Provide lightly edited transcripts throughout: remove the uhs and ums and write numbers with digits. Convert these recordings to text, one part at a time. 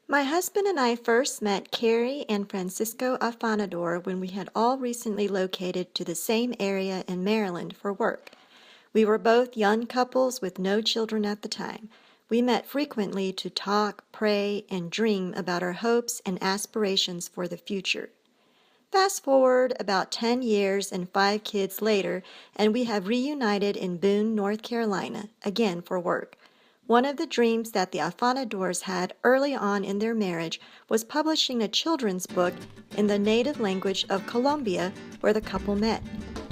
My husband and I first met Carrie and Francisco Afanador when we had all recently located to the same area in Maryland for work. We were both young couples with no children at the time. We met frequently to talk, pray, and dream about our hopes and aspirations for the future. Fast forward about 10 years and 5 kids later, and we have reunited in Boone, North Carolina, again for work. One of the dreams that the Afanadors had early on in their marriage was publishing a children's book in the native language of Colombia, where the couple met.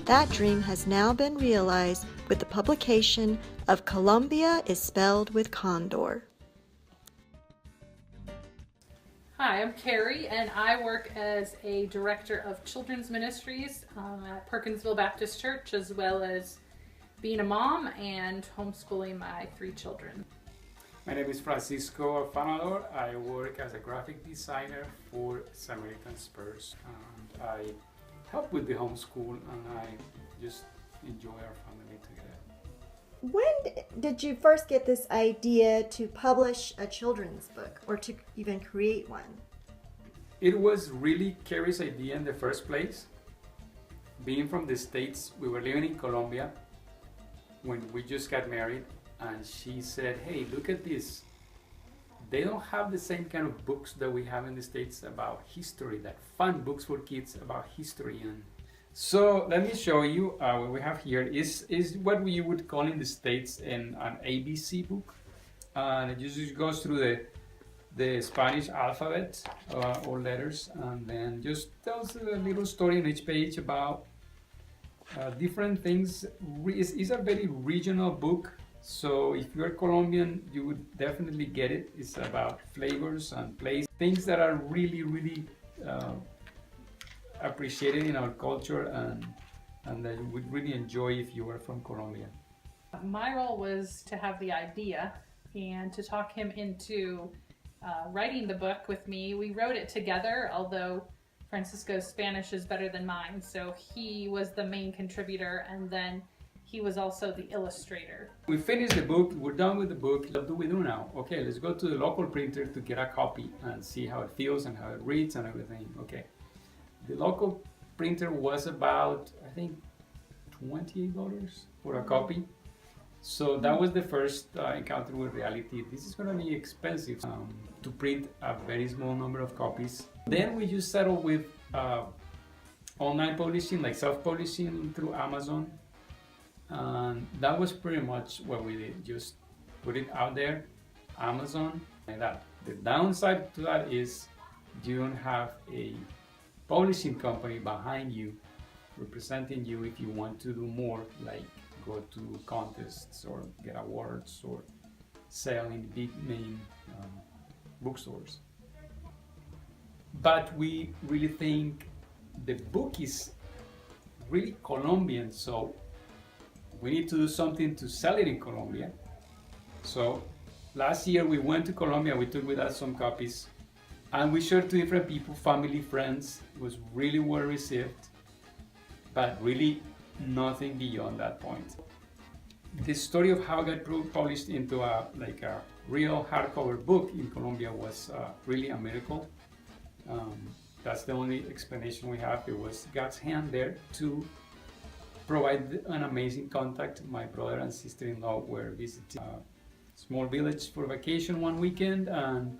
That dream has now been realized with the publication of Colombia is Spelled with Condor. Hi, I'm Carrie, and I work as a director of children's ministries at Perkinsville Baptist Church, as well as being a mom and homeschooling my 3 children. My name is Francisco Afanador. I work as a graphic designer for Samaritan Spurs, and I help with the homeschool, and I just enjoy our family together. When did you first get this idea to publish a children's book or to even create one? It was really Carrie's idea in the first place. Being from the States, we were living in Colombia when we just got married, and she said, hey, look at this. They don't have the same kind of books that we have in the States about history, that fun books for kids about history. And so let me show you what we have here is what we would call in the States an ABC book. And it just goes through the Spanish alphabet or letters, and then just tells a little story on each page about different things. It's a very regional book, so if you're Colombian, you would definitely get it. It's about flavors and places, things that are really appreciated in our culture, and that you would really enjoy if you were from Colombia. My role was to have the idea and to talk him into writing the book with me. We wrote it together, although Francisco's Spanish is better than mine, so he was the main contributor, and then he was also the illustrator. We finished the book, we're done with the book. What do we do now? Okay, let's go to the local printer to get a copy and see how it feels and how it reads and everything. Okay, the local printer was about, I think, $28 for a copy. So that was the first encounter with reality. This is going to be expensive to print a very small number of copies. Then we just settled with online publishing, like self-publishing through Amazon. And that was pretty much what we did, just put it out there, Amazon, like that. The downside to that is you don't have a publishing company behind you, representing you if you want to do more, like go to contests or get awards or sell in big name bookstores. But we really think the book is really Colombian, so we need to do something to sell it in Colombia. So last year we went to Colombia, we took with us some copies, and we shared to different people, family, friends. It was really well received, but really nothing beyond that point. The story of how it got published into a real hardcover book in Colombia was really a miracle. That's the only explanation we have. It was God's hand there to provide an amazing contact. My brother and sister-in-law were visiting a small village for vacation one weekend, and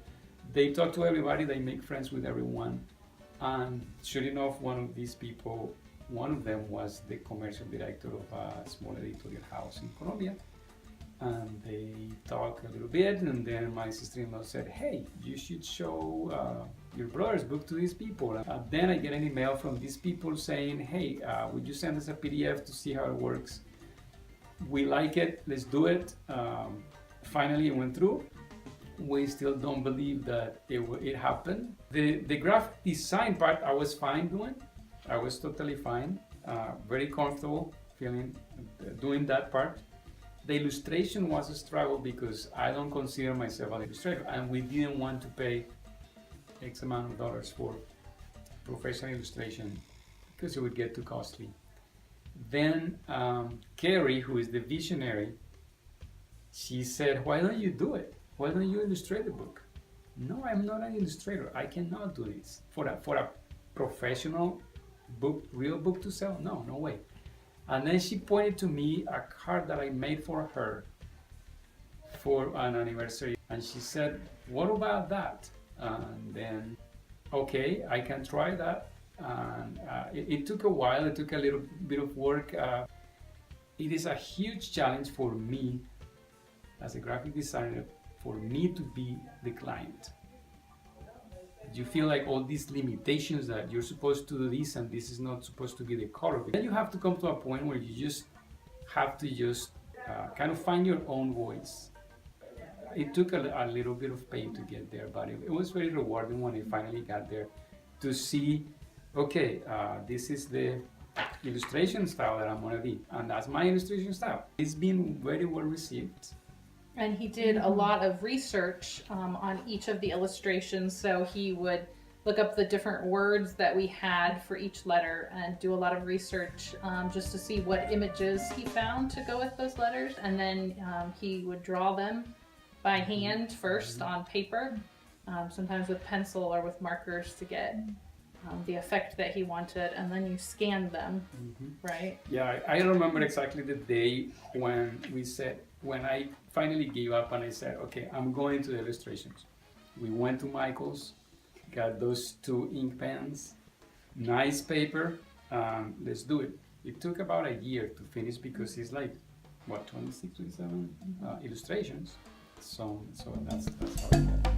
they talk to everybody, they make friends with everyone. And sure enough, one of them was the commercial director of a small editorial house in Colombia. And they talked a little bit, and then my sister-in-law said, hey, you should show your brother's book to these people. And then I get an email from these people saying, hey, would you send us a PDF to see how it works? We like it, let's do it. Finally it went through. We still don't believe that it happened. The graphic design part I was fine doing. I was totally fine, very comfortable doing that part. The illustration was a struggle because I don't consider myself an illustrator, and we didn't want to pay X amount of dollars for professional illustration because it would get too costly. Then Carrie, who is the visionary, she said, why don't you do it? Why don't you illustrate the book? No, I'm not an illustrator. I cannot do this. For a professional book, real book to sell? No, no way. And then she pointed to me a card that I made for her for an anniversary. And she said, what about that? And then, okay, I can try that. And it took a while, it took a little bit of work. It is a huge challenge for me as a graphic designer, for me to be the client. You feel like all these limitations that you're supposed to do this and this is not supposed to be the color. Then you have to come to a point where you just have to just kind of find your own voice. It took a little bit of pain to get there, but it was very rewarding when I finally got there to see, okay, this is the illustration style that I'm gonna be, and that's my illustration style. It's been very well received. And he did a lot of research on each of the illustrations, so he would look up the different words that we had for each letter and do a lot of research just to see what images he found to go with those letters, and then he would draw them by hand first on paper, sometimes with pencil or with markers to get the effect that he wanted, and then you scanned them, right? Yeah, I remember exactly the day when I finally gave up and I said, okay, I'm going to the illustrations. We went to Michael's, got those 2 ink pens, nice paper, let's do it. It took about a year to finish because it's like, what, 26, 27 illustrations? So that's how it goes.